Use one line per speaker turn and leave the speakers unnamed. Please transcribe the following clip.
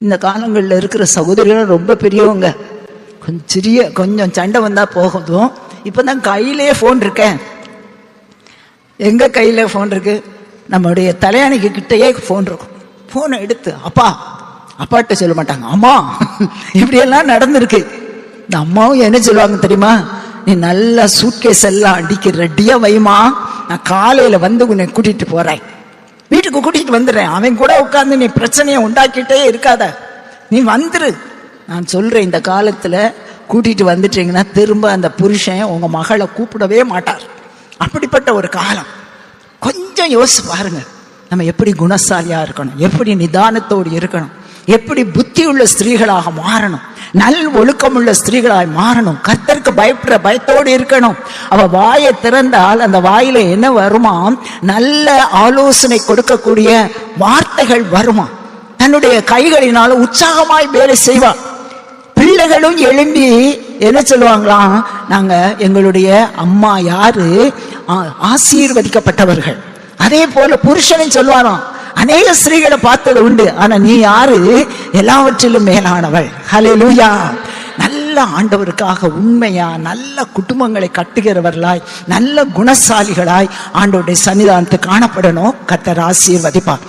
இந்த காலங்களில் இருக்கிற சகோதரிகள் ரொம்ப பெரியவங்க. கொஞ்சம் சண்டை வந்தா போகுதும். இப்பதான் கையிலே போன் இருக்கேன். எங்க கையில போன் இருக்கு? நம்முடைய தலையணைக்கு கிட்டையே போன் இருக்கும். போனை எடுத்து அப்பாட்ட சொல்ல மாட்டாங்க, அம்மா இப்படியெல்லாம் நடந்திருக்கு. இந்த அம்மாவும் என்ன சொல்லுவாங்க தெரியுமா? நீ நல்லா சூட்கேஸ் எல்லாம் அடிக்க ரெடியா வைமா, நான் காலையில வந்து உன்னை கூட்டிட்டு போறேன், வீட்டுக்கு கூட்டிட்டு வந்துடுறேன். அவன் கூட உட்கார்ந்து நீ பிரச்சனையை உண்டாக்கிட்டே இருக்காத, நீ வந்துரு. நான் சொல்றேன், இந்த காலத்துல கூட்டிட்டு வந்துட்டீங்கன்னா திரும்ப அந்த புருஷன் உங்க மகளை கூப்பிடவே மாட்டார். அப்படிப்பட்ட ஒரு காலம். கொஞ்சம் யோசிச்சு பாருங்க, நம்ம எப்படி குணசாலியா இருக்கணும், எப்படி நிதானத்தோடு இருக்கணும், எப்படி புத்தி உள்ள ஸ்திரீகளாக மாறணும், நல் ஒழுக்கமுள்ள ஸ்திரீகளாக மாறணும், கர்த்தருக்கு பயப்படுற பயத்தோடு இருக்கணும். அவ வாயை திறந்தால் அந்த வாயில என்ன வருமா? நல்ல ஆலோசனை கொடுக்கக்கூடிய வார்த்தைகள் வருமா. தன்னுடைய கைகளினால உற்சாகமாய் வேலை செய்வா. பிள்ளைகளும் எழும்பி என்ன சொல்லுவாங்களாம்? நாங்க எங்களுடைய அம்மா யாரு? ஆசீர்வதிக்கப்பட்டவர்கள். அதே போல புருஷனையும் சொல்லுவாராம், அநேக ஸ்திரீகளை பார்த்தது உண்டு, ஆனா நீ யாரு? எல்லாவற்றிலும் மேலானவள். ஹல்லேலூயா. நல்ல ஆண்டவருக்காக உண்மையா நல்ல குடும்பங்களை கட்டுகிறவர்களாய் நல்ல குணசாலிகளாய் ஆண்டவருடைய சன்னிதானத்தை காணப்படணும். கர்த்தர் ஆசீர்வதிப்பார்.